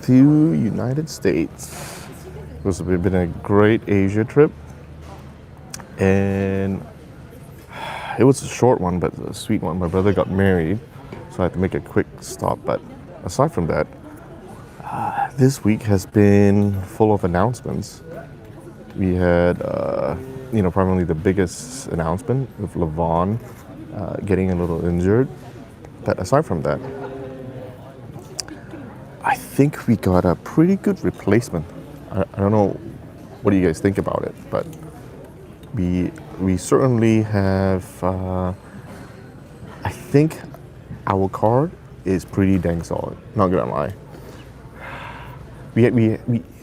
to United States. It's been a great Asia trip, and it was a short one, but a sweet one. My brother got married, so I had to make a quick stop. But aside from that, this week has been full of announcements. We had, probably the biggest announcement with Levon getting a little injured. But aside from that, I think we got a pretty good replacement. I don't know what do you guys think about it, but we certainly have. I think our card is pretty dang solid. Not gonna lie. We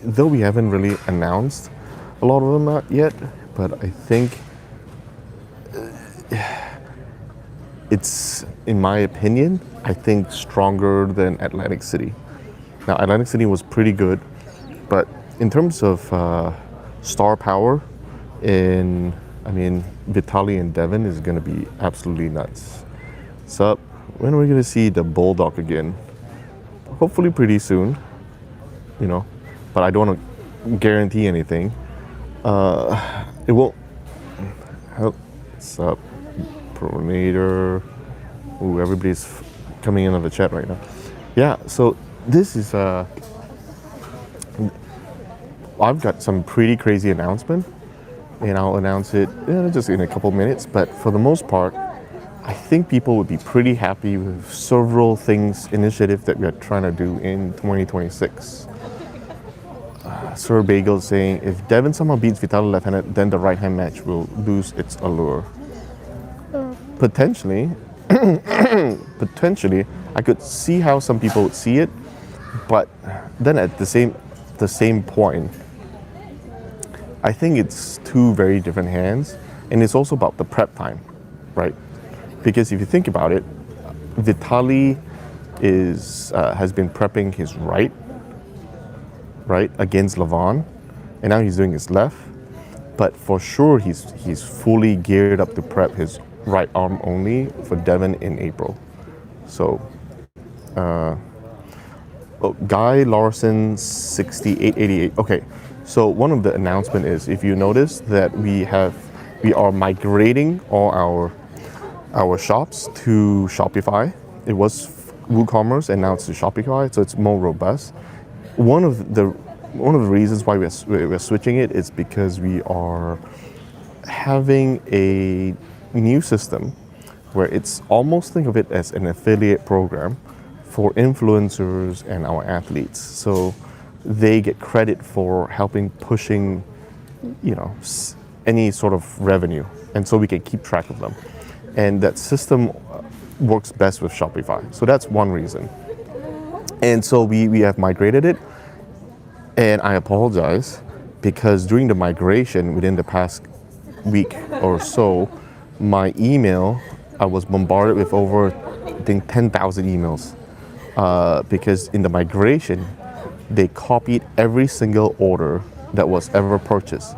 though we haven't really announced a lot of them yet, but I think it's, in my opinion, I think stronger than Atlantic City. Now, Atlantic City was pretty good, but in terms of star power, Vitaly and Devin is going to be absolutely nuts. So, when are we going to see the Bulldog again? Hopefully pretty soon, but I don't want to guarantee anything. It won't. What's up, Pronator? Ooh, everybody's coming into the chat right now. Yeah, so this is I've got some pretty crazy announcement, and I'll announce it just in a couple minutes. But for the most part, I think people would be pretty happy with several initiatives that we are trying to do in 2026. Sir Bagel saying, if Devin somehow beats Vitaly left-handed, then the right-hand match will lose its allure. Potentially, I could see how some people would see it, but then at the same point, I think it's two very different hands, and it's also about the prep time, right? Because if you think about it, Vitaly has been prepping his right against Levon, and now he's doing his left. But for sure, he's fully geared up to prep his right arm only for Devin in April. So, Guy Larson 6888. Okay, so one of the announcement is, if you notice that we are migrating all our shops to Shopify. It was WooCommerce, and now it's to Shopify, so it's more robust. One of the reasons why we're switching it is because we are having a new system where it's almost, think of it as an affiliate program for influencers and our athletes. So they get credit for helping pushing, any sort of revenue, and so we can keep track of them. And that system works best with Shopify. So that's one reason. And so we have migrated it. And I apologize because during the migration within the past week or so, my email, I was bombarded with over, I think, 10,000 emails. Because in the migration, they copied every single order that was ever purchased.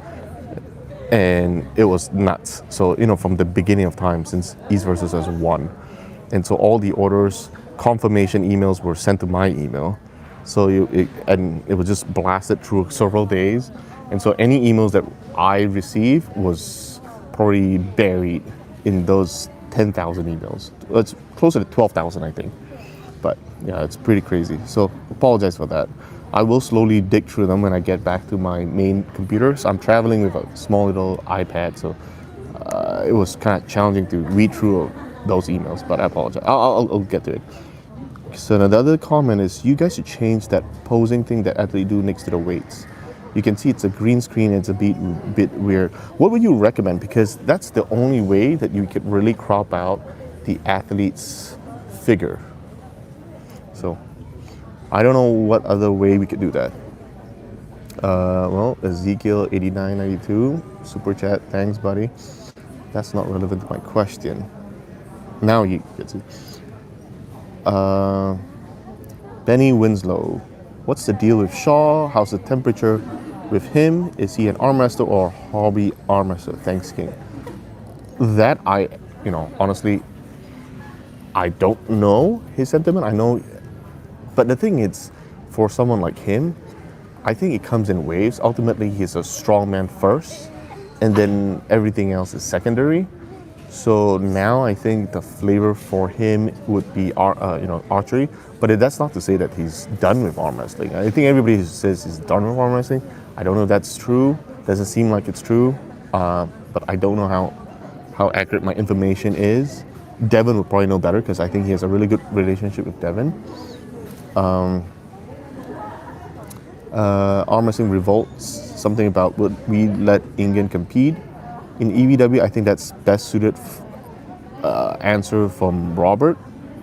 And it was nuts. So, from the beginning of time, since East versus as one. And so all the orders, confirmation emails were sent to my email. So it was just blasted through several days. And so any emails that I received was probably buried in those 10,000 emails. It's closer to 12,000, I think. But yeah, it's pretty crazy. So apologize for that. I will slowly dig through them when I get back to my main computer. So I'm traveling with a small little iPad, so it was kind of challenging to read through those emails, but I apologize. I'll get to it. So another comment is, you guys should change that posing thing that athletes do next to the weights. You can see it's a green screen and it's a bit weird. What would you recommend? Because that's the only way that you could really crop out the athlete's figure. So I don't know what other way we could do that. Ezekiel 8992 super chat, thanks buddy. That's not relevant to my question. Now you get to. Benny Winslow, what's the deal with Shaw? How's the temperature with him? Is he an arm wrestler or hobby arm wrestler? Thanks, King. That honestly, I don't know his sentiment. I know, but the thing is, for someone like him, I think it comes in waves. Ultimately, he's a strongman first, and then everything else is secondary. So now I think the flavor for him would be archery, but that's not to say that he's done with arm wrestling. I think everybody who says he's done with arm wrestling, I don't know if that's true. Doesn't seem like it's true, but I don't know how accurate my information is. Devin would probably know better because I think he has a really good relationship with Devin. Arm wrestling revolts, something about would we let Ingen compete in EVW? I think that's best suited answer from Robert,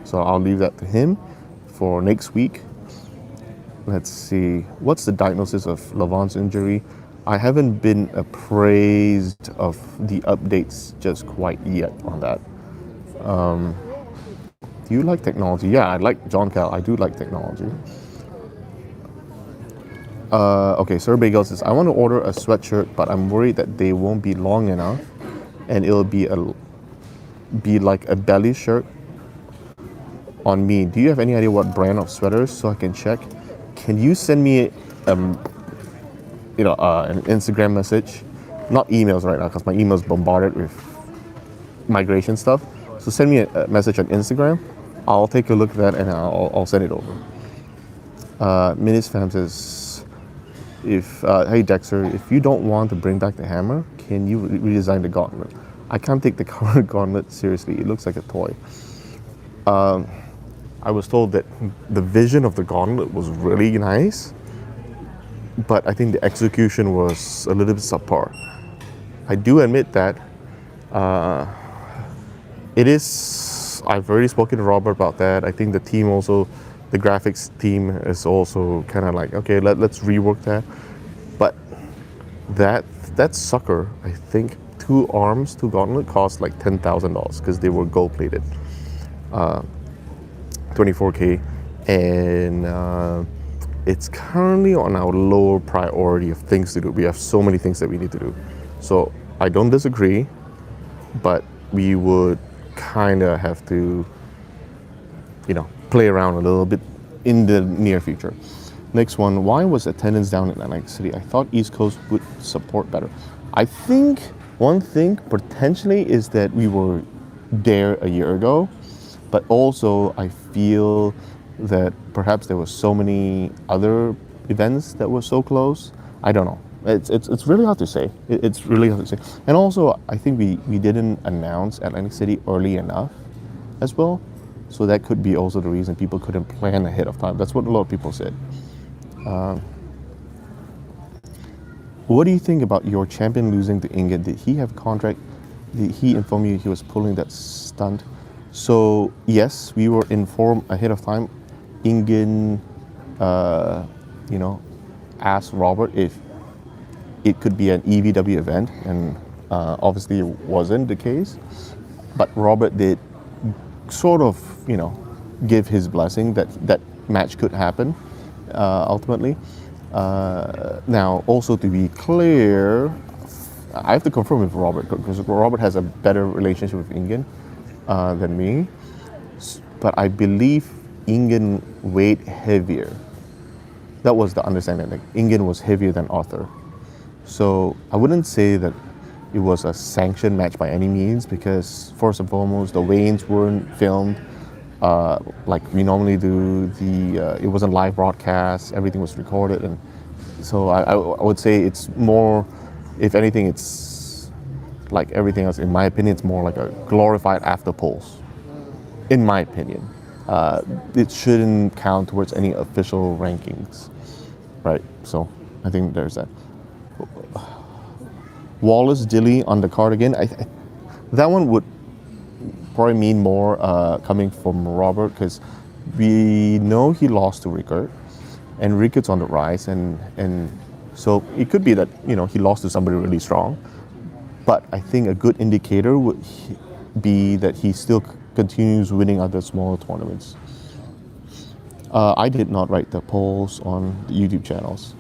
so I'll leave that to him for next week. Let's see, what's the diagnosis of Lavon's injury? I haven't been appraised of the updates just quite yet on that. Do you like technology? Yeah, I like John Cal. I do like technology. Okay, Sir Bagel says, I want to order a sweatshirt, but I'm worried that they won't be long enough and it'll be like a belly shirt on me. Do you have any idea what brand of sweaters so I can check? Can you send me an Instagram message? Not emails right now because my email's bombarded with migration stuff. So send me a message on Instagram. I'll take a look at that and I'll send it over. Minis Fam says, hey Dexter, if you don't want to bring back the hammer, can you redesign the gauntlet? I can't take the current gauntlet seriously. It looks like a toy. I was told that the vision of the gauntlet was really nice, but I think the execution was a little bit subpar. I do admit that it is. I've already spoken to Robert about that. I think the team also, the graphics team is also kind of like, okay, let's rework that. But that sucker, I think, two gauntlet cost like $10,000 because they were gold plated, 24K, and it's currently on our lower priority of things to do. We have so many things that we need to do. So I don't disagree, but we would kind of have to, play around a little bit in the near future. Next one, why was attendance down in Atlantic City? I thought East Coast would support better. I think one thing potentially is that we were there a year ago, but also I feel that perhaps there were so many other events that were so close. I don't know. It's really hard to say. It's really hard to say. And also, I think we didn't announce Atlantic City early enough as well. So that could be also the reason people couldn't plan ahead of time. That's what a lot of people said. What do you think about your champion losing to Ingen? Did he have contract? Did he inform you he was pulling that stunt? So yes, we were informed ahead of time. Ingen, asked Robert if it could be an EVW event, and obviously it wasn't the case. But Robert did sort of, give his blessing that match could happen ultimately. Now, also to be clear, I have to confirm with Robert because Robert has a better relationship with Ingen than me. But I believe Ingen weighed heavier. That was the understanding. Like Ingen was heavier than Arthur. So I wouldn't say that it was a sanctioned match by any means because first and foremost, the weigh-ins weren't filmed like we normally do. It wasn't live broadcast. Everything was recorded, and so I would say it's more, if anything, it's like everything else. In my opinion, it's more like a glorified after polls. In my opinion, it shouldn't count towards any official rankings, right? So I think there's that. Wallace Dilly on the card again. That one would probably mean more coming from Robert because we know he lost to Rickard, and Rickard's on the rise, and so it could be that he lost to somebody really strong. But I think a good indicator would be that he still continues winning other smaller tournaments. I did not write the polls on the YouTube channels.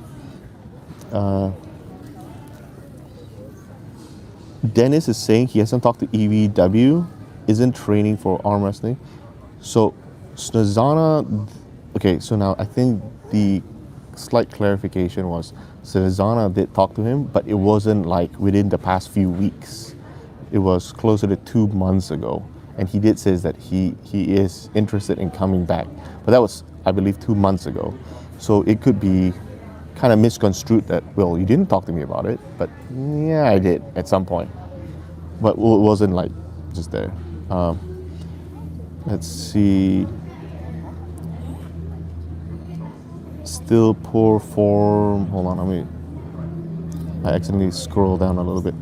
Dennis is saying he hasn't talked to EVW, isn't training for arm wrestling. So Snezana, okay, so now I think the slight clarification was Cesana did talk to him, but it wasn't like within the past few weeks. It was closer to 2 months ago. And he did say that he is interested in coming back. But that was, I believe, 2 months ago. So it could be kind of misconstrued that, well, you didn't talk to me about it, but yeah, I did at some point. But it wasn't like just there. Let's see. Still poor form. Hold on, I accidentally scrolled down a little bit.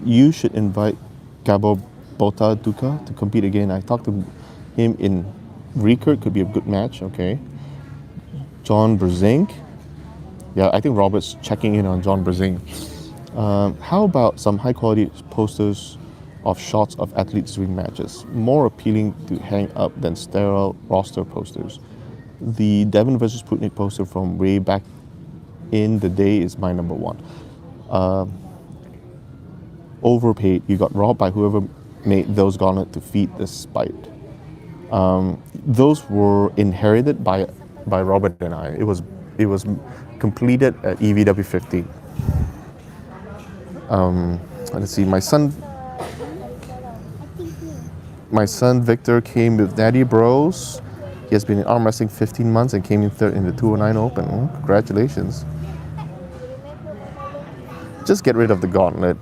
You should invite Gabo Bota Duca to compete again. I talked to him in Recurd, could be a good match. Okay. John Brezink. Yeah, I think Robert's checking in on John Brezink. How about some high quality posters of shots of athletes doing matches? More appealing to hang up than sterile roster posters. The Devon versus Putnik poster from way back in the day is my number one. Overpaid. You got robbed by whoever made those garnet to feed the spite. Those were inherited by Robert and I. It was completed at EVW 15. Let's see. My son Victor came with Daddy Bros. He has been in arm wrestling 15 months and came in third in the 209 Open. Oh, congratulations. Just get rid of the gauntlet.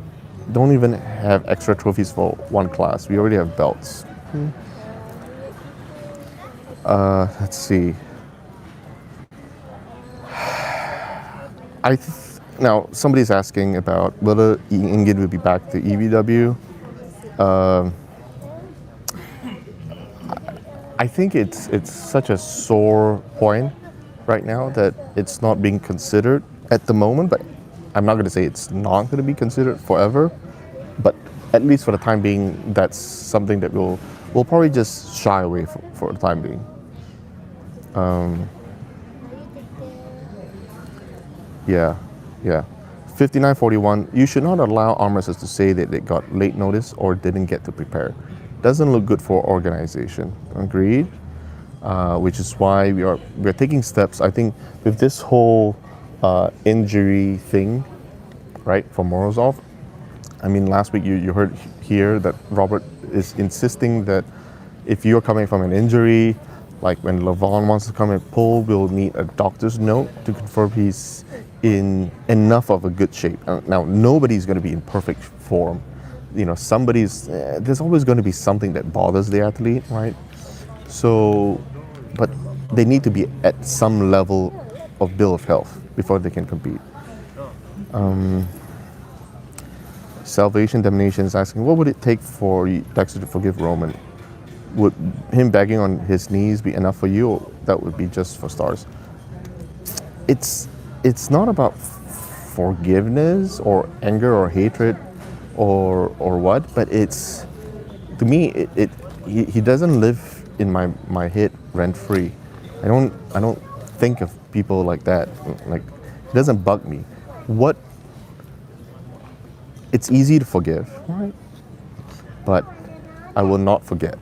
Don't even have extra trophies for one class. We already have belts. Let's see. Now, somebody's asking about whether Ingrid will be back to EVW. I think it's such a sore point right now that it's not being considered at the moment, but I'm not going to say it's not going to be considered forever, but at least for the time being, that's something that we'll probably just shy away for the time being. Yeah. 5941, you should not allow arm wrestlers to say that they got late notice or didn't get to prepare. Doesn't look good for organization. Agreed. Which is why we're taking steps. I think with this whole injury thing, right, for Morozov. I mean, last week you heard here that Robert is insisting that if you're coming from an injury, like when Levon wants to come and pull, we'll need a doctor's note to confirm he's in enough of a good shape. Now, nobody's going to be in perfect form. You know, there's always going to be something that bothers the athlete, right? So, but they need to be at some level of bill of health before they can compete. Salvation Domination is asking, what would it take for Dexter to forgive Roman? Would him begging on his knees be enough for you, or that would be just for stars? It's not about forgiveness or anger or hatred or what, but it's, to me, he doesn't live in my head rent free. I don't think of people like that. Like, it doesn't bug me. It's easy to forgive, right? But I will not forget.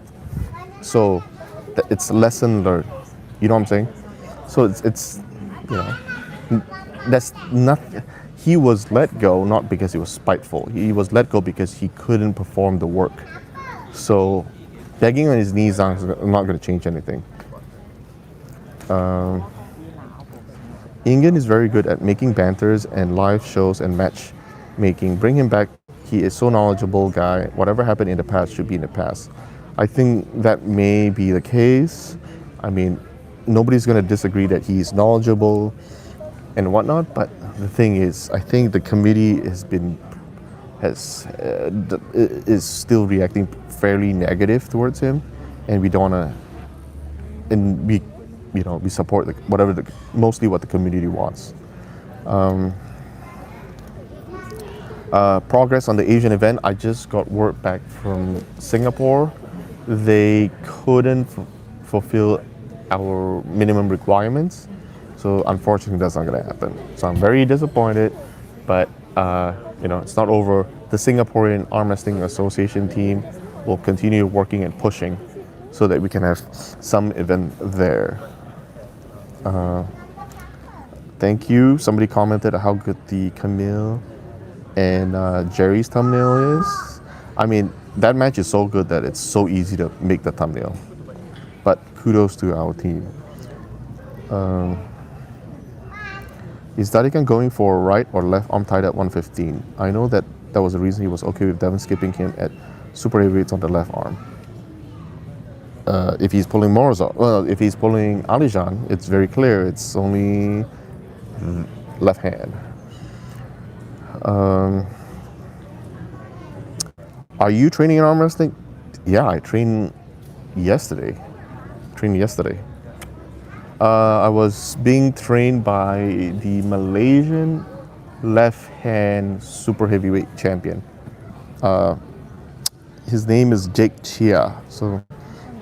So it's lesson learned. You know what I'm saying? So it's you know, that's not. He was let go not because he was spiteful. He was let go because he couldn't perform the work. So begging on his knees is not going to change anything. Ingen is very good at making banters and live shows and matchmaking. Bring him back. He is so knowledgeable guy. Whatever happened in the past should be in the past. I think that may be the case. I mean, nobody's going to disagree that he's knowledgeable and whatnot, but the thing is, I think the committee is still reacting fairly negative towards him, and we don't want to, and we support mostly what the community wants. Progress on the Asian event. I just got word back from Singapore. They couldn't fulfill our minimum requirements, so unfortunately that's not going to happen. So I'm very disappointed, but it's not over. The Singaporean Arm Wrestling Association team we'll continue working and pushing so that we can have some event there. Thank you. Somebody commented how good the Camille and Jerry's thumbnail is. I mean, that match is so good that it's so easy to make the thumbnail. But kudos to our team. Is Dadikan going for right or left arm tied at 115? I know that was the reason he was okay with Devin skipping him at super heavyweights on the left arm. If he's pulling Morozov, well, if he's pulling Alijan, it's very clear. It's only left hand. Are you training in arm wrestling? Yeah, I trained yesterday. I was being trained by the Malaysian left hand super heavyweight champion. His name is Jake Chia. So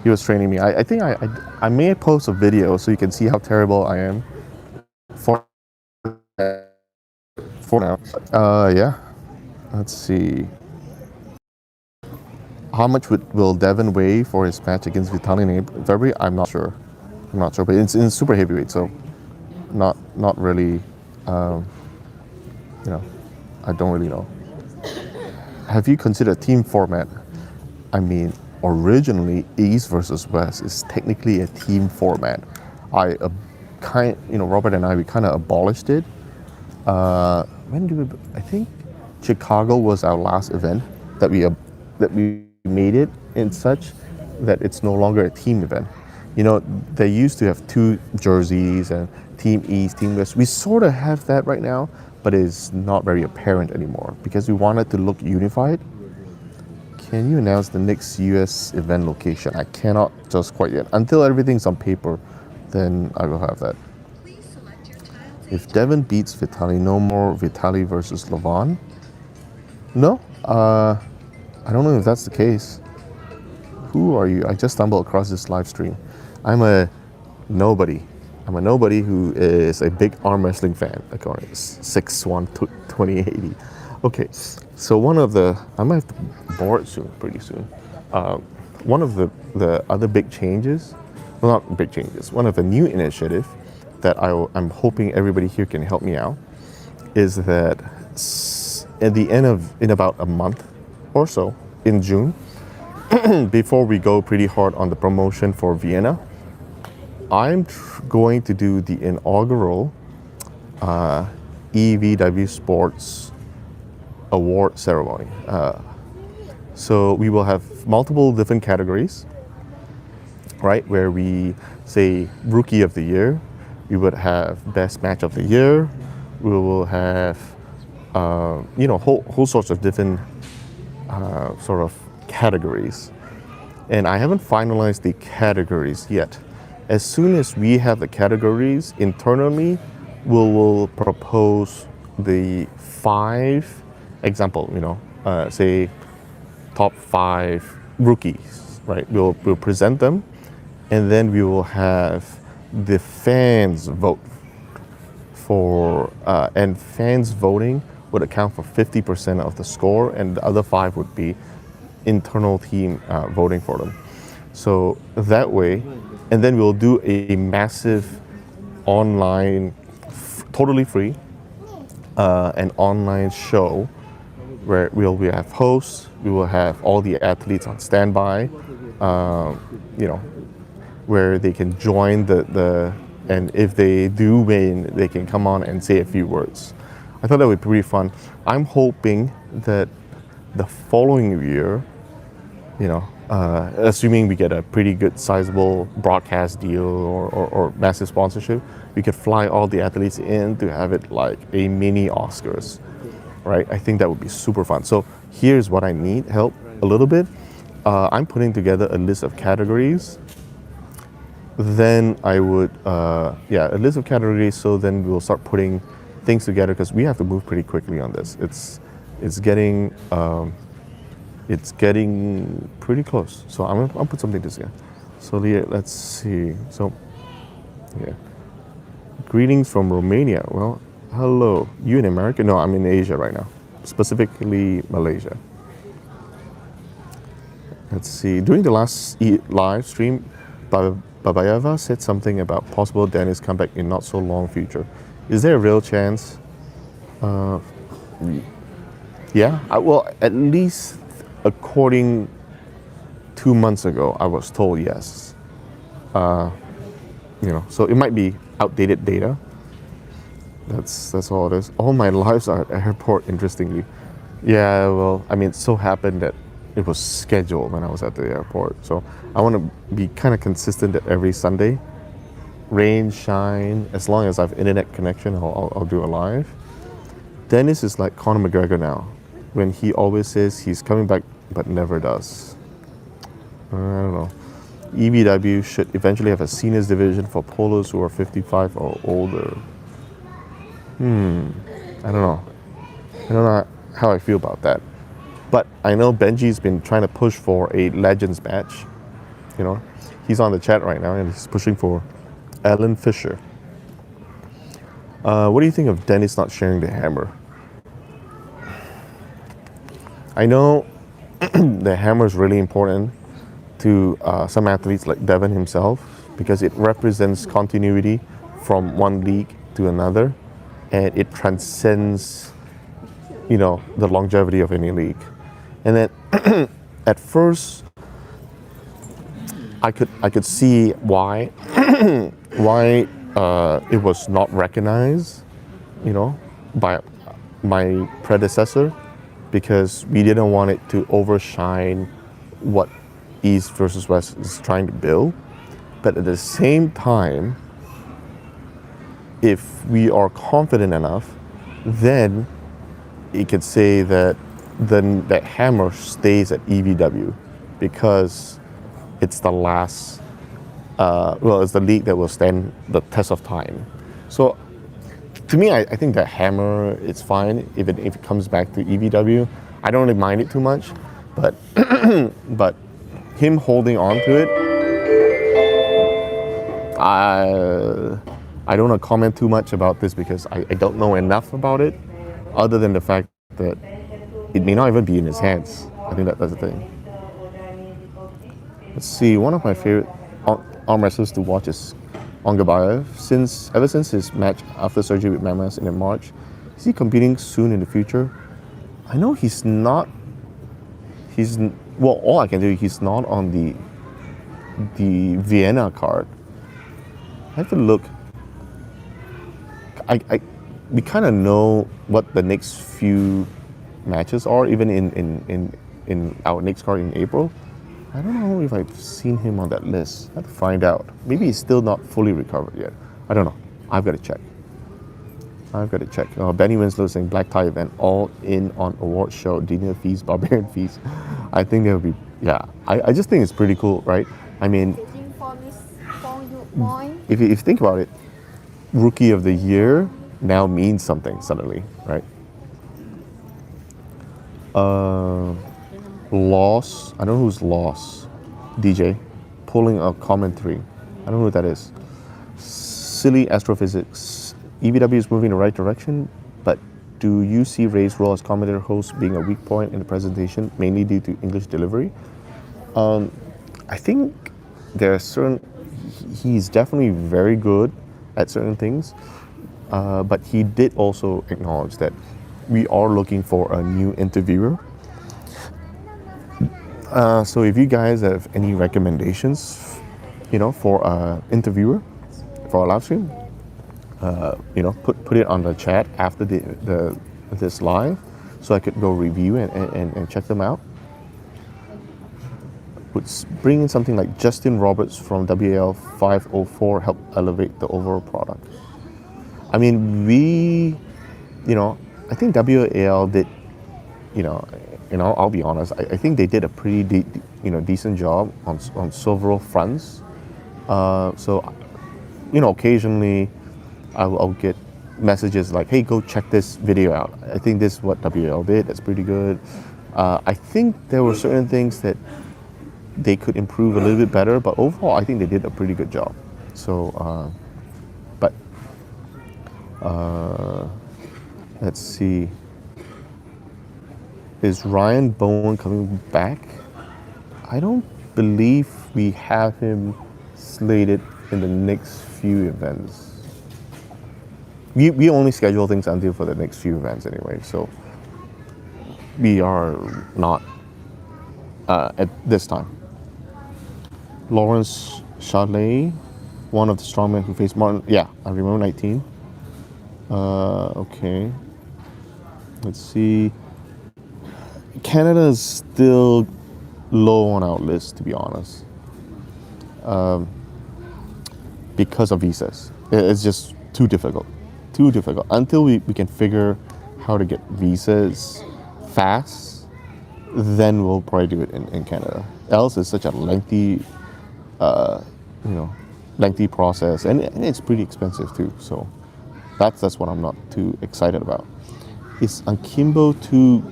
he was training me. I think I may post a video so you can see how terrible I am for now. Yeah. Let's see. How much will Devin weigh for his match against Vitaly in February? I'm not sure, but it's in super heavyweight, so not really. I don't really know. Have you considered team format? I mean, originally East versus West is technically a team format. Robert and I, we kind of abolished it. When do we? I think Chicago was our last event that we made it in such that it's no longer a team event. They used to have two jerseys and Team East, Team West. We sort of have that right now, but it's not very apparent anymore because we wanted to look unified. Can you announce the next US event location? I cannot just quite yet. Until everything's on paper, then I will have that. If Devin beats Vitaly, no more Vitaly versus Levon? No? I don't know if that's the case. Who are you? I just stumbled across this live stream. I'm a nobody. I'm a nobody who is a big arm wrestling fan. Like 6'1", 2080. Okay, so I might have to board soon, pretty soon. One of the other big changes, well, not big changes, one of the new initiative that I'm hoping everybody here can help me out is that at the end in about a month or so, in June, before we go pretty hard on the promotion for Vienna, I'm going to do the inaugural EVW Sports Award ceremony. So we will have multiple different categories, right? Where we say Rookie of the Year, we would have Best Match of the Year, we will have whole sorts of different sort of categories. And I haven't finalized the categories yet. As soon as we have the categories internally, we'll propose the 5 example, say top 5 rookies, right? We'll present them, and then we will have the fans vote for, and fans voting would account for 50% of the score, and the other 5 would be internal team voting for them. So that way, and then we'll do a massive online, totally free, an online show where we have hosts, we will have all the athletes on standby, where they can join and if they do win, they can come on and say a few words. I thought that would be pretty fun. I'm hoping that the following year, assuming we get a pretty good sizable broadcast deal or massive sponsorship, we could fly all the athletes in to have it like a mini Oscars, right? I think that would be super fun. So here's what I need help a little bit. I'm putting together a list of categories. Then I would, a list of categories. So then we'll start putting things together because we have to move pretty quickly on this. It's getting pretty close. So I'll put something together. So let's see. So yeah, greetings from Romania. Well, hello. You in America? No, I'm in Asia right now, specifically Malaysia. Let's see. During the last live stream, Babayeva said something about possible Dennis comeback in not so long future. Is there a real chance? Yeah. Well, at least according 2 months ago, I was told yes. So it might be outdated data. That's all it is. All my lives are at the airport, interestingly. Yeah, well, I mean, it so happened that it was scheduled when I was at the airport. So I want to be kind of consistent that every Sunday, rain, shine, as long as I have internet connection, I'll do a live. Dennis is like Conor McGregor now, when he always says he's coming back but never does. I don't know. EBW should eventually have a seniors division for polos who are 55 or older. I don't know. I don't know how I feel about that. But I know Benji's been trying to push for a Legends match. He's on the chat right now and he's pushing for Alan Fisher. What do you think of Dennis not sharing the hammer? I know the hammer is really important to some athletes like Devin himself because it represents continuity from one league to another, and it transcends, the longevity of any league. And then at first, I could see why it was not recognized, by my predecessor, because we didn't want it to overshine what East versus West is trying to build. But at the same time, if we are confident enough, then you could say that that hammer stays at EBW because it's the last, it's the league that will stand the test of time. So to me, I think that hammer is fine if it comes back to EBW. I don't really mind it too much, but but him holding on to it, I don't want to comment too much about this because I don't know enough about it, other than the fact that it may not even be in his hands. I think that's the thing. Let's see. One of my favorite arm wrestlers to watch is Ongabayev. Ever since his match after surgery with Mamas in March, is he competing soon in the future? I know he's not. All I can do, he's not on the Vienna card. I have to look. We kind of know what the next few matches are, even in our next card in April. I don't know if I've seen him on that list. I have to find out. Maybe he's still not fully recovered yet. I don't know. I've got to check. Benny Winslow saying black tie event, all in on award show, dinner fees, barbarian fees. I think there will be, I just think it's pretty cool, right? I mean, if you think about it, Rookie of the Year now means something suddenly, right? Loss. I don't know who's Loss. DJ. Pulling a commentary. I don't know who that is. Silly astrophysics. EBW is moving in the right direction, but do you see Ray's role as commentator host being a weak point in the presentation, mainly due to English delivery? I think there are he's definitely very good at certain things, but he did also acknowledge that we are looking for a new interviewer. So if you guys have any recommendations, for an interviewer for our live stream, put it on the chat after this live, so I could go review and check them out. Would bring in something like Justin Roberts from WAL 504 help elevate the overall product. I mean, I think WAL did, I'll be honest, I think they did a pretty decent job on several fronts. So, occasionally I'll get messages like, hey, go check this video out. I think this is what WAL did. That's pretty good. I think there were certain things that they could improve a little bit better, but overall, I think they did a pretty good job. So, let's see. Is Ryan Bowen coming back? I don't believe we have him slated in the next few events. We only schedule things until for the next few events anyway, so we are not at this time. Lawrence Chalet, one of the strongmen who faced Martin. Yeah, I remember 19. Okay. Let's see. Canada is still low on our list, to be honest, because of visas. It's just too difficult. Too difficult. Until we can figure how to get visas fast, then we'll probably do it in Canada. Else, it's such a lengthy, lengthy process, and it's pretty expensive too. So that's what I'm not too excited about. Is Akimbo too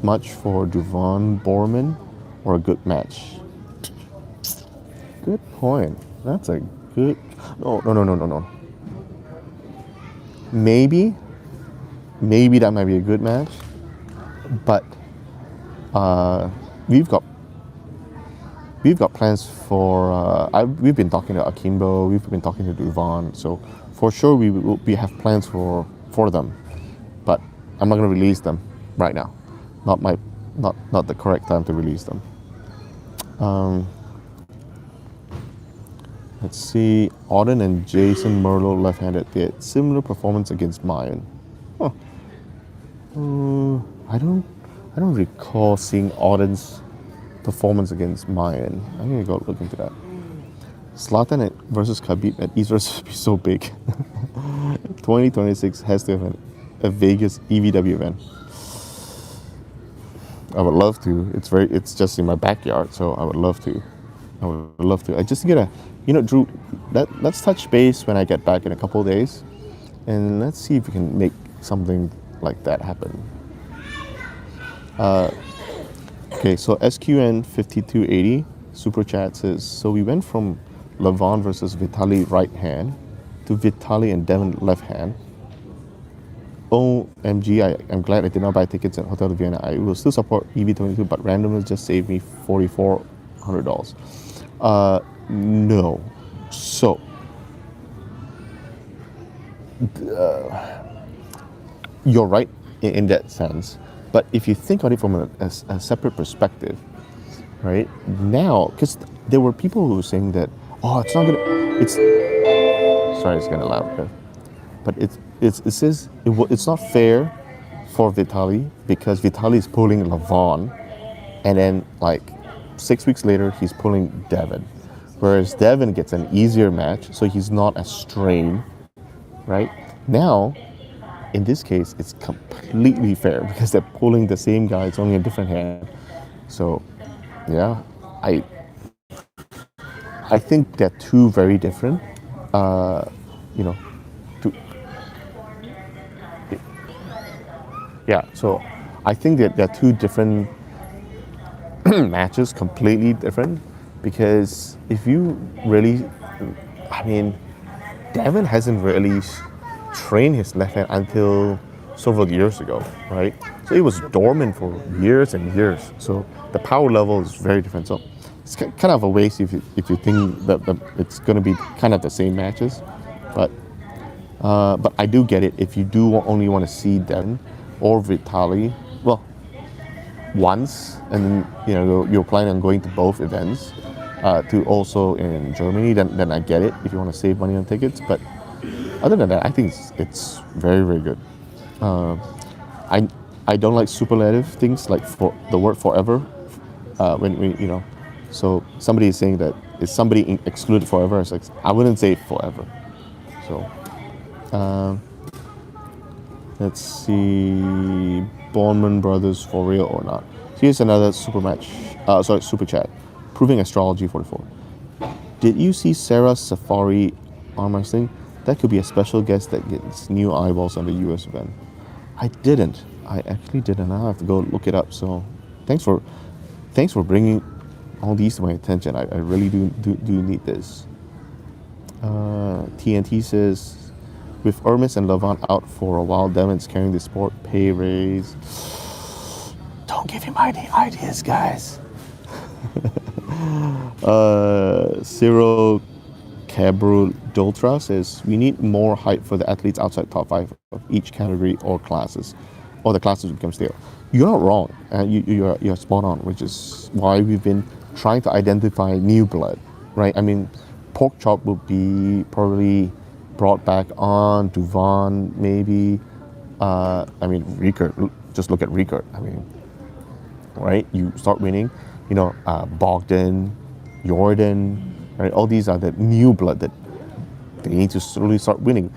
much for Duvan Borman, or a good match? Good point. That's a good. No. Maybe that might be a good match, but we've got plans for. We've been talking to Akimbo. We've been talking to Duvan. So for sure we have plans for them, but I'm not going to release them right now. Not the correct time to release them. Let's see. Auden and Jason Merlo left-handed. They had similar performance against Mayan. Huh. I don't recall seeing Auden's performance against Mayan. I'm gonna go look into that. Zlatan versus Khabib at East versus be so big. 2026 has to have a Vegas EVW event. I would love to. It's just in my backyard, so I would love to. I just get Drew, let's touch base when I get back in a couple of days, and let's see if we can make something like that happen. Okay, so SQN5280 super chat says, so we went from Levon versus Vitali right hand to Vitali and Devin left hand. OMG, I'm glad I did not buy tickets at Hotel de Vienna. I will still support EV22, but randomness just saved me $4,400. No. So, you're right in that sense. But if you think on it from a separate perspective, right? Now, because there were people who were saying that, it's not gonna, sorry, it's kind of loud, okay? But it says it's not fair for Vitali because Vitali is pulling Levon, and then like 6 weeks later he's pulling Devin, whereas Devin gets an easier match, so he's not as strained, right? Now, in this case, it's completely fair because they're pulling the same guy. It's only a different hand. So, yeah, I think they're two very different. So I think that they're two different matches, completely different. Because if you really, Devin hasn't really trained his left hand until several years ago, right? So it was dormant for years and years. So the power level is very different. So it's kind of a waste if you think that it's going to be kind of the same matches. But I do get it. If you do only want to see Devin or Vitali, well, once, and then you're planning on going to both events, to also in Germany, then I get it if you want to save money on tickets. But other than that, I think it's very, very good. I don't like superlative things like for the word forever. So somebody is saying that is somebody excluded forever. It's like, I wouldn't say forever. So let's see, Bondman Brothers for real or not. Here's another super chat. Proving Astrology 44. Did you see Sarah Safari arm wrestling? That could be a special guest that gets new eyeballs on the US event. I didn't. I actually didn't. I have to go look it up. So thanks for bringing all these to my attention. I really do need this. TNT says, with Hermes and Levant out for a while, Devin's carrying the sport, pay raise. Don't give him any ideas, guys. Cyril Cabru Doltra says we need more hype for the athletes outside top five of each category or classes, or the classes become stale. You're not wrong, and you're spot on, which is why we've been trying to identify new blood, right? I mean, pork chop will be probably brought back on. Duvan maybe. I mean, Riekert. Just look at Riekert. I mean, right? You start winning, Bogdan, Jordan, right? All these are the new blood that they need to slowly start winning,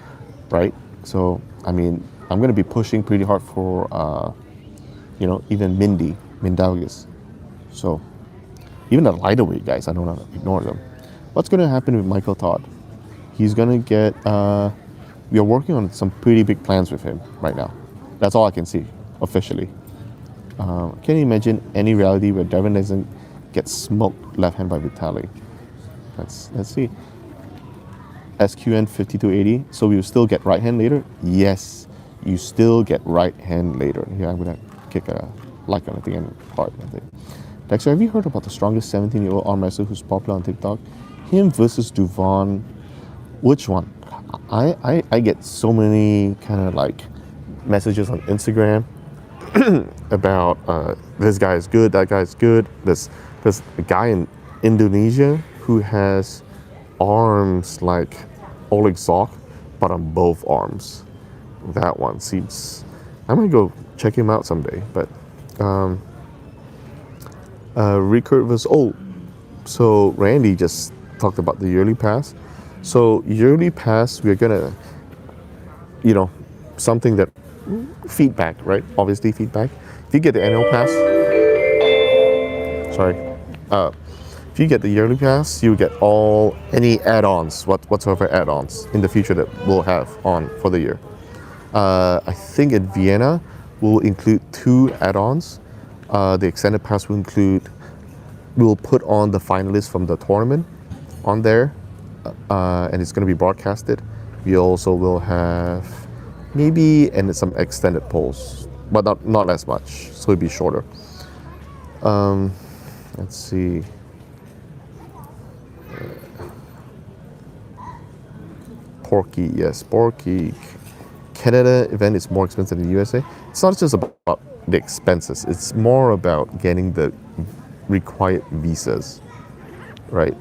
right? So, I mean, I'm going to be pushing pretty hard for, even Mindaugas. So, even the lighter weight guys, I don't want to ignore them. What's going to happen with Michael Todd? He's going to get, we are working on some pretty big plans with him right now. That's all I can see, officially. Can you imagine any reality where Devin doesn't get smoked left hand by Vitali? Let's see. SQN 5280. So we will still get right hand later? Yes, you still get right hand later. Yeah, I'm gonna kick a like on the end part. I think. Dexter, have you heard about the strongest 17-year-old arm wrestler who's popular on TikTok? Him versus Duvan. Which one? I get so many kind of like messages on Instagram about this guy is good, that guy is good. There's a guy in Indonesia who has arms like Oleg Zok, but on both arms. That one seems. I might go check him out someday. But Riekert was so Randy just talked about the yearly pass. So yearly pass, we're gonna, something that feedback, right? Obviously feedback. If you get the annual pass, if you get the yearly pass, you get any add-ons, whatsoever add-ons in the future that we'll have on for the year. I think in Vienna we'll include 2 add-ons. The extended pass we'll put on the finalists from the tournament on there, and it's going to be broadcasted. We also will have maybe some extended polls, but not as much, so it'll be shorter. Let's see. Porky, yes, Porky. Canada event is more expensive than the USA. It's not just about the expenses. It's more about getting the required visas, right?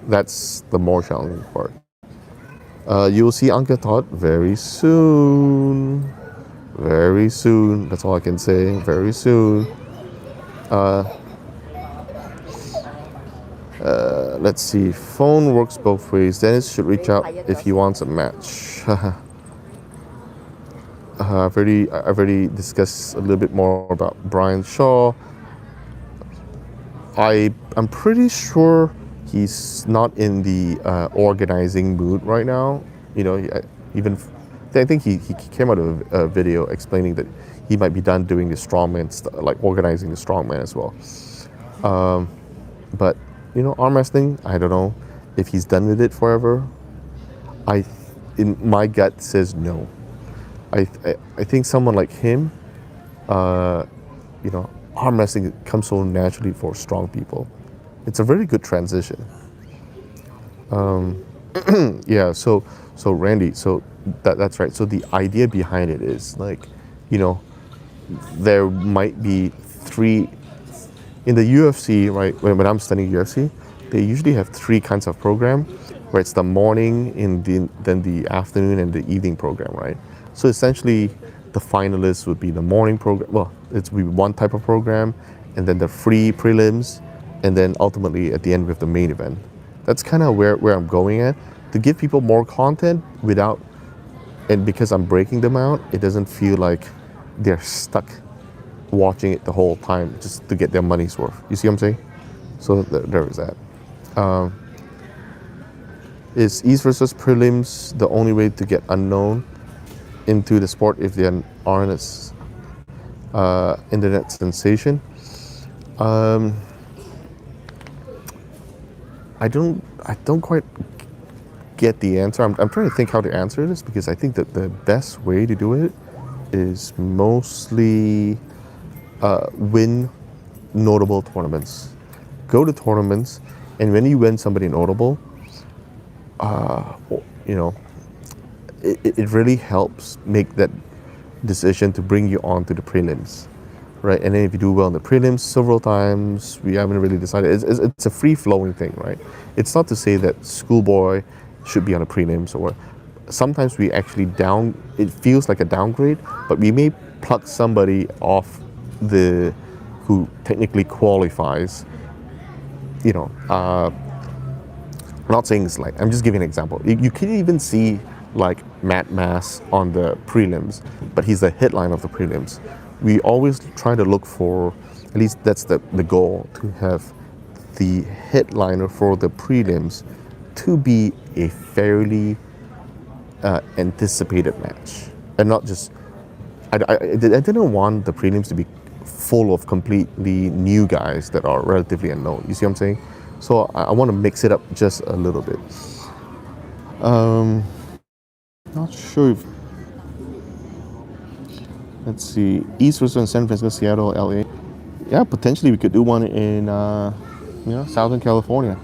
That's the more challenging part. You will see Anka Todd very soon. Very soon. That's all I can say. Very soon. Let's see. Phone works both ways. Dennis should reach out if he wants a match. I've already discussed a little bit more about Brian Shaw. I'm pretty sure he's not in the organizing mood right now. I think he came out of a video explaining that he might be done doing the strongman like organizing the strongman as well. But arm wrestling, I don't know if he's done with it forever. In my gut says no. I think someone like him, arm wrestling comes so naturally for strong people. It's a very good transition. Yeah. So Randy, so that's right. So the idea behind it is like, there might be 3 in the UFC, right? When I'm studying UFC, they usually have 3 kinds of program, where it's the morning, then the afternoon, and the evening program, right? So essentially, the finalists would be the morning program. Well, it would be one type of program, and then the free prelims, and then ultimately at the end with the main event. That's kind of where I'm going at, to give people more content and because I'm breaking them out, it doesn't feel like they're stuck watching it the whole time just to get their money's worth. You see what I'm saying? So there is that. Is East versus prelims the only way to get unknown into the sport if they aren't as internet sensation? I don't quite get the answer. I'm trying to think how to answer this, because I think that the best way to do it is mostly win notable tournaments. go to tournaments, and when you win somebody notable, you know, it really helps make that decision to bring you on to the prelims, right? And then if you do well in the prelims several times, we haven't really decided. It's a free flowing thing, right? It's not to say that schoolboy should be on the prelims, or sometimes we actually it feels like a downgrade, but we may pluck somebody off who technically qualifies. You know, I'm not saying it's like, I'm just giving an example. You can even see like Matt Mass on the prelims, but he's the headline of the prelims. We always try to look for, at least that's the goal, to have the headliner for the prelims to be a fairly anticipated match. And not just, I didn't want the prelims to be full of completely new guys that are relatively unknown. You see what I'm saying? So I want to mix it up just a little bit. Not sure if, let's see, East versus San Francisco, Seattle, LA. Yeah, potentially we could do one in Southern California.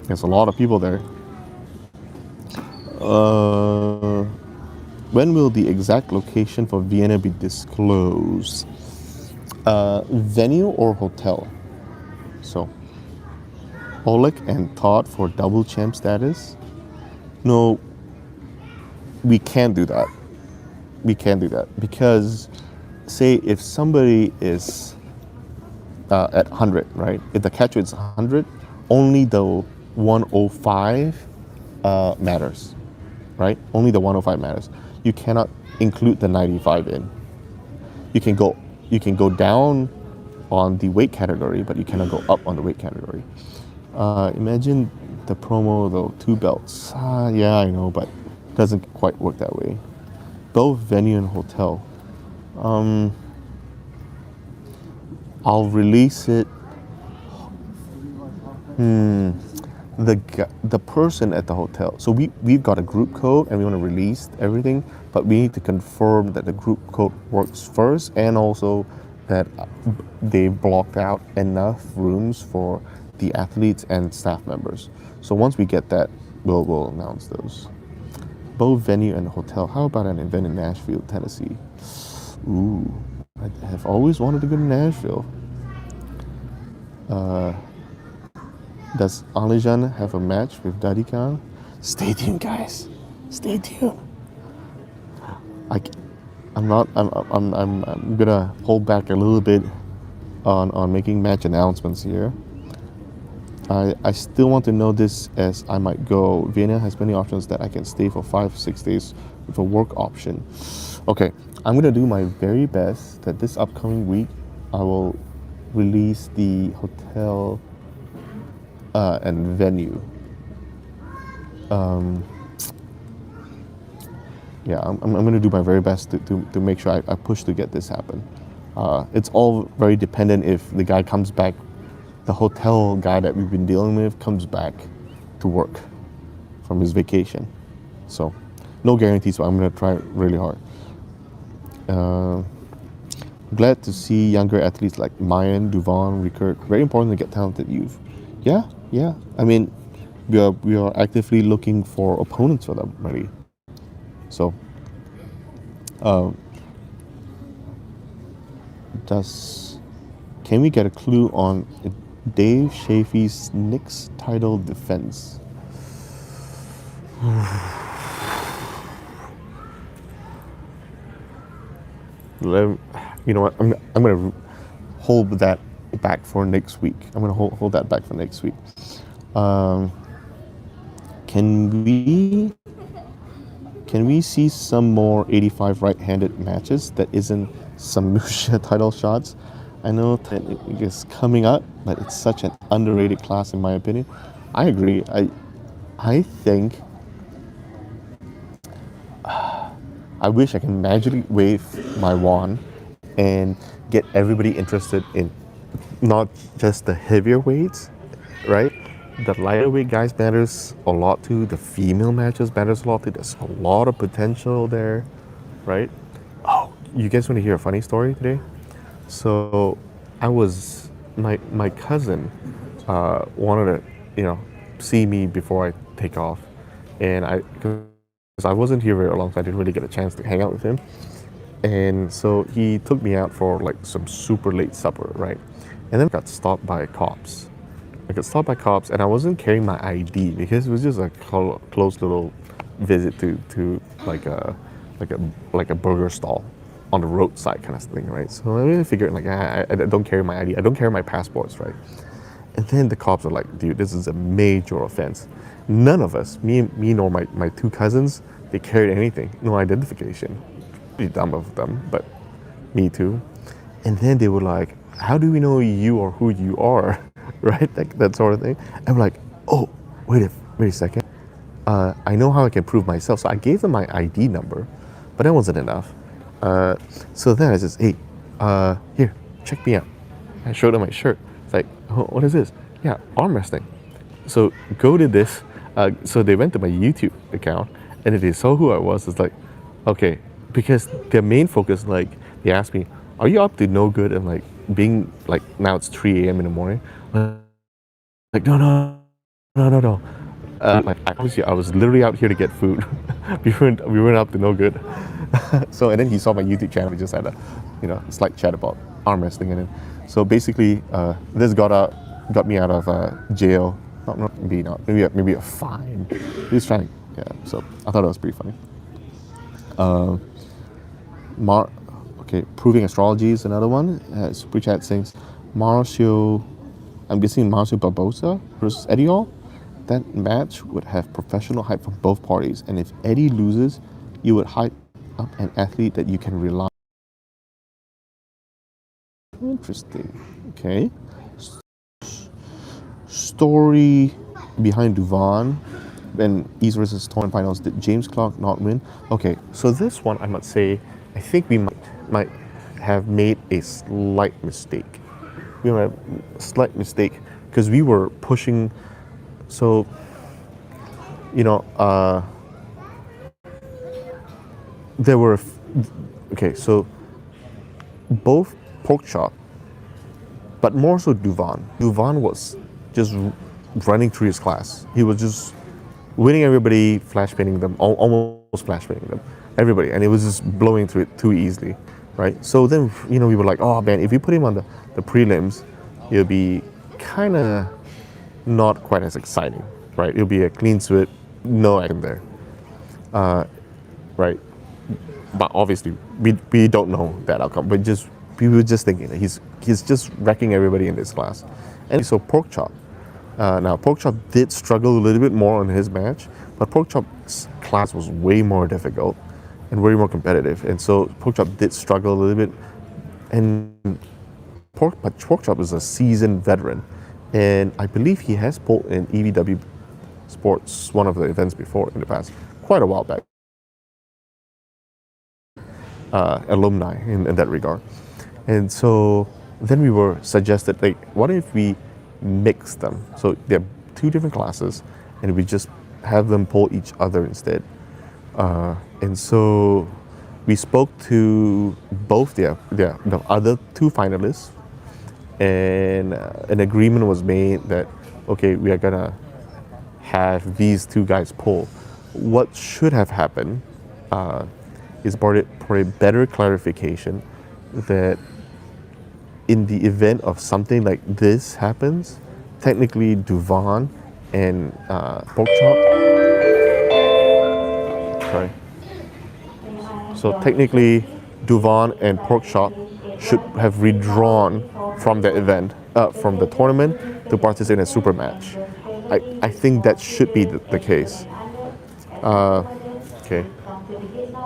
There's a lot of people there. When will the exact location for Vienna be disclosed? Venue or hotel? So, Oleg and Todd for double champ status? No, we can't do that. We can't do that because, say, if somebody is at 100, right? If the catch rate is 100, only the 105 matters, right? Only the 105 matters. You cannot include the 95 in. You can go down on the weight category, but you cannot go up on the weight category. Imagine the promo though, 2 belts. Yeah, I know, but it doesn't quite work that way. Both venue and hotel. I'll release it. The person at the hotel. So we've got a group code and we want to release everything, but we need to confirm that the group code works first, and also that they blocked out enough rooms for the athletes and staff members. So once we get that, we'll announce those. Both venue and hotel. How about an event in Nashville, Tennessee? Ooh, I have always wanted to go to Nashville. Does Alijan have a match with Daddy Khan? Stay tuned, guys. Stay tuned. I'm gonna hold back a little bit on making match announcements here. I still want to know this, as I might go. Vienna has many options that I can stay for 5-6 days with a work option. Okay, I'm gonna do my very best that this upcoming week I will release the hotel and venue. Yeah, I'm going to do my very best to make sure I push to get this happen. It's all very dependent if the guy comes back, the hotel guy that we've been dealing with comes back to work from his vacation. So, no guarantees, but I'm going to try really hard. Glad to see younger athletes like Mayan, Duvon, Rickert. Very important to get talented youth. Yeah. I mean, we are actively looking for opponents for them, really. So, can we get a clue on Dave Shafee's Knicks title defense? You know what? I'm gonna hold that back for next week. I'm gonna hold that back for next week. Can we see some more 85 right-handed matches that isn't some Musha title shots? I know that it is coming up, but it's such an underrated class in my opinion. I agree. I think I wish I can magically wave my wand and get everybody interested in not just the heavier weights, right? The lighter weight guys matters a lot too. The female matches matters a lot too. There's a lot of potential there, right? Oh, you guys want to hear a funny story today? So I was my cousin wanted to, see me before I take off, and because I wasn't here very long, so I didn't really get a chance to hang out with him. And so he took me out for like some super late supper, right? And then I got stopped by cops. I got stopped by cops, and I wasn't carrying my ID because it was just a close little visit to like a burger stall on the roadside kind of thing, right? So I really figured like I don't carry my ID, I don't carry my passports, right? And then the cops are like, dude, this is a major offense. None of us, me nor my two cousins, they carried anything, no identification. Pretty dumb of them, but me too. And then they were like, how do we know you or who you are? Right? Like that sort of thing. I'm like, oh, wait a second. I know how I can prove myself. So I gave them my ID number, but that wasn't enough. So then I said, hey, here, check me out. I showed them my shirt. It's like, oh, what is this? Yeah, arm wrestling. So go to this. So they went to my YouTube account, and if they saw who I was, it's like, okay, because their main focus, like, they asked me, are you up to no good? And like being like, now it's 3 a.m. in the morning. Like, no. Like, obviously, I was literally out here to get food. we weren't up to no good. So, and then he saw my YouTube channel. We just had a, slight chat about arm wrestling, and then, so basically, this got me out of jail. Maybe a fine. He was trying, yeah. So I thought it was pretty funny. Okay, proving astrology is another one. Super chat saying, I'm guessing Marcio Barbosa versus Eddie Hall. That match would have professional hype from both parties, and if Eddie loses, you would hype up an athlete that you can rely on. Interesting. Okay. Story behind Duvan and East versus Torrent finals. Did James Clark not win? Okay, so this one I must say, I think we might have made a slight mistake. We made a slight mistake because we were pushing. So, there were, okay, so both Pork Chop, but more so Duvan. Duvan was just running through his class. He was just winning everybody, flash pinning them, almost flash pinning them, everybody, and it was just blowing through it too easily, right? So then, we were like, oh man, if we put him on the prelims, it'll be kind of not quite as exciting, right? It'll be a clean sweep, no action there, right? But obviously, we don't know that outcome. But we were just thinking that he's just wrecking everybody in this class. And so Pork Chop. Now Pork Chop did struggle a little bit more on his match, but Pork Chop's class was way more difficult and way more competitive. And so Pork Chop did struggle a little bit. And Pork Chop is a seasoned veteran. And I believe he has pulled in EVW Sports, one of the events before in the past, quite a while back. Alumni in that regard. And so then we were suggested, like, what if we mix them? So they're two different classes, and we just have them pull each other instead. And so we spoke to both the other two finalists, and an agreement was made that, okay, we are gonna have these two guys pull. What should have happened is for a better clarification that in the event of something like this happens, technically Duvan and Pork Chop, sorry. So technically Duvan and Pork Chop should have withdrawn from the event, from the tournament to participate in a super match. I think that should be the case. Okay.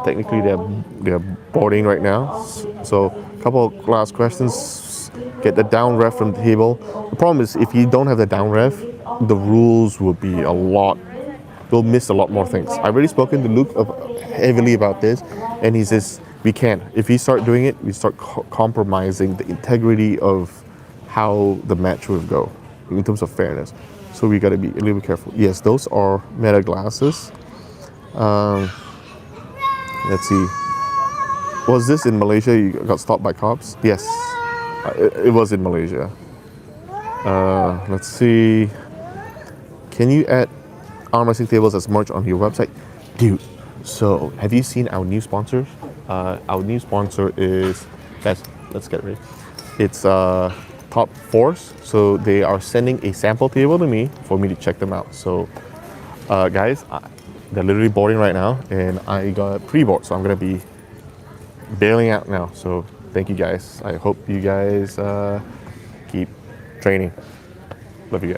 Technically, they're boarding right now. So, a couple of last questions. Get the down ref from the table. The problem is, if you don't have the down ref, the rules will be a lot. We'll miss a lot more things. I've already spoken to Luke heavily about this, and he says we can't. If we start doing it, we start compromising the integrity of how the match will go in terms of fairness. So we got to be a little bit careful. Yes, those are Meta glasses. Let's see. Was this in Malaysia? You got stopped by cops? Yes, it was in Malaysia. Let's see. Can you add arm wrestling tables as merch on your website? Dude, so have you seen our new sponsors? Our new sponsor is, guys, let's get ready. It's Top Force. So they are sending a sample table to me for me to check them out. So guys, they're literally boarding right now and I got pre-board. So I'm gonna be bailing out now. So thank you guys. I hope you guys keep training. Love you guys.